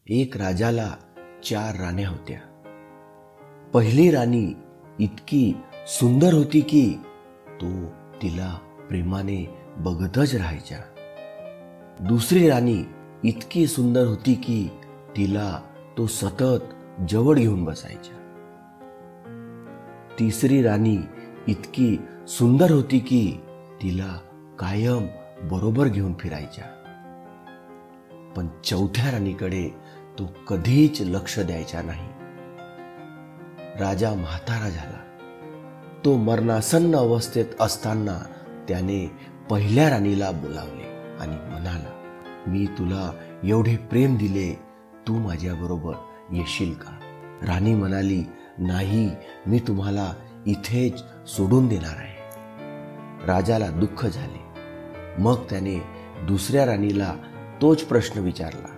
एक राजाला 4 राण्या होत्या. पहिली राणी इतकी सुंदर होती की तो तिला प्रेमाने बघतच राहायचा. दुसरी राणी इतकी सुंदर होती की तिला तो सतत जवळ घेऊन बसायचा. तिसरी राणी इतकी सुंदर होती की तिला कायम बरोबर घेऊन फिरायचा. पण चौथ्या राणीकडे तो कधीच लक्ष द्यायचा नाही. राजा म्हातारा झाला. तो मरणासन्न अवस्थेत असताना त्याने पहिल्या राणीला बोलावले आणि म्हणाला, मी तुला एवढे प्रेम दिले, तू माझ्याबरोबर येशील का? राणी म्हणाली, नाही, मी तुम्हाला इथेच सोडून देणार आहे. राजाला दुःख झाले. मग त्याने दुसऱ्या राणीला तोच प्रश्न विचारला.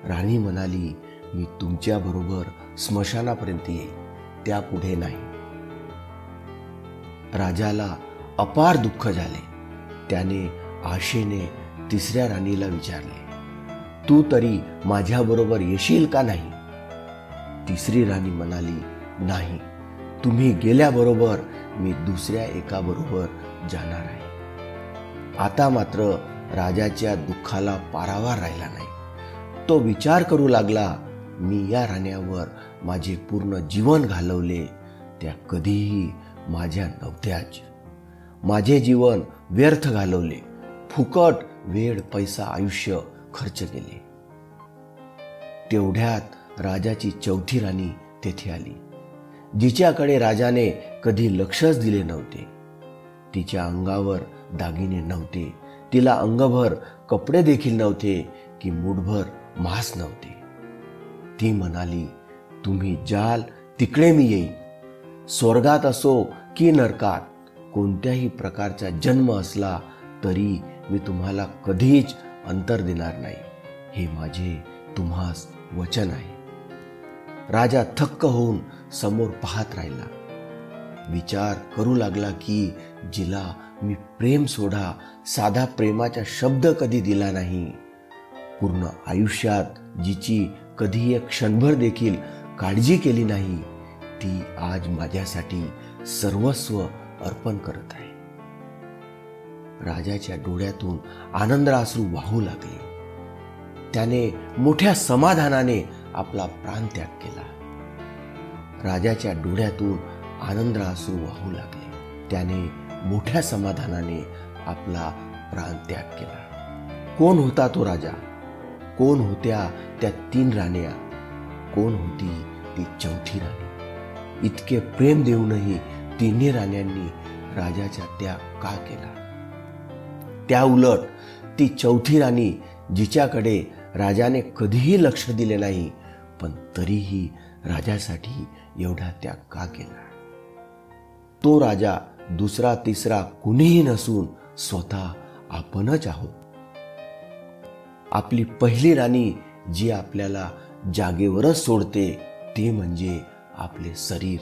राणी म्हणाली, मी तुमच्या बरोबर स्मशानापर्यंत येईल, त्यापुढे नाही. राजाला अपार दुःख झाले. त्याने आशेने तिसऱ्या राणीला विचारले, तू तरी माझ्याबरोबर येशील का नाही? तिसरी राणी म्हणाली, नाही, तुम्ही गेल्याबरोबर मी दुसऱ्या एका बरोबर जाणार आहे. आता मात्र राजाच्या दुःखाला पारावार राहिला नाही. तो विचार करू लागला, मी या राण्यावर माझे पूर्ण जीवन घालवले, त्या कधीही माझ्या नव्हत्याच. माझे जीवन व्यर्थ घालवले, फुकट वेळ पैसा आयुष्य खर्च केले. तेवढ्यात राजाची चौथी राणी तेथे आली, जिच्याकडे राजाने कधी लक्षच दिले नव्हते. तिच्या अंगावर दागिने नव्हते, तिला अंगभर कपडे देखील नव्हते की मुठभर मांस नव्हते. ती म्हणाली, तुम्ही जाल तिकडे मी येईन. स्वर्गात असो की नरकात, कोणत्याही प्रकारचा जन्म असला तरी मी तुम्हाला कधीच अंतर देणार नाही, हे माझे तुम्हास वचन आहे. राजा थक्क होऊन समोर पाहत राहिला. विचार करू लागला की जिला मी प्रेम सोडा साधा प्रेमाचा शब्द कधी दिला नाही, पूर्ण आयुष्यात जिची कधी एक क्षणभर देखील काळजी केली नाही, ती आज माझ्यासाठी सर्वस्व अर्पण करत आहे. राजाच्या डोळ्यातून आनंदाश्रू वाहू लागले. त्याने मोठ्या समाधानाने आपला प्राण त्याग केला. राजाच्या डोळ्यातून आनंदाश्रू वाहू लागले. त्याने मोठ्या समाधानाने आपला प्राण त्याग केला. कोण होता तो राजा? कोण होत्या त्या 3 राण्या? कोण होती ती चौथी राणी? इतके प्रेम देऊनही तिन्ही राण्यांनी राजाचा त्याग का केला? त्या उलट ती चौथी राणी, जिच्याकडे राजाने कधीही लक्ष दिले नाही, पण तरीही राजासाठी एवढा त्याग का केला? तो राजा दुसरा तिसरा कुणीही नसून स्वतः आपणच आहोत. आपली पहिली राणी जी आपल्याला जागेवरच सोडते, ती म्हणजे आपले शरीर,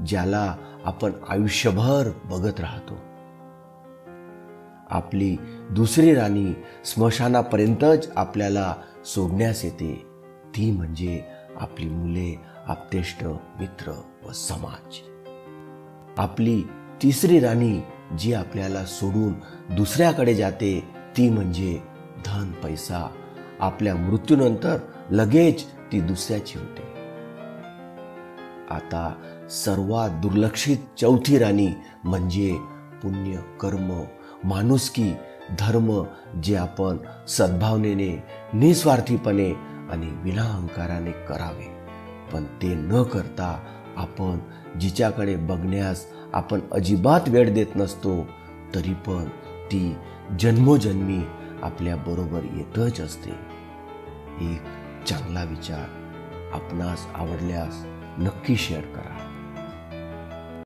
ज्याला आपण आयुष्यभर बघत राहतो. आपली दुसरी राणी स्मशानापर्यंतच आपल्याला सोडण्यास येते, ती म्हणजे आपली मुले, आप्तेष्ट, मित्र व समाज. आपली तिसरी राणी जी आपल्याला सोडून दुसऱ्याकडे जाते, ती म्हणजे धन पैसा. आपल्या मृत्यूनंतर लगेच ती दुसऱ्याची होते. आता सर्वात दुर्लक्षित चौथी राणी म्हणजे पुण्य, कर्म, माणुसकी, धर्म, जे आपण सद्भावनेने, निस्वार्थीपणे आणि विनाअहंकाराने करावे. पण ते न करता आपण जिच्याकडे बघण्यास आपण अजिबात वेळ देत नसतो, तरी पण ती जन्मोजन्मी आपल्या बरोबर येतच असते. एक चांगला विचार आपणास आवडल्यास नक्की शेअर करा.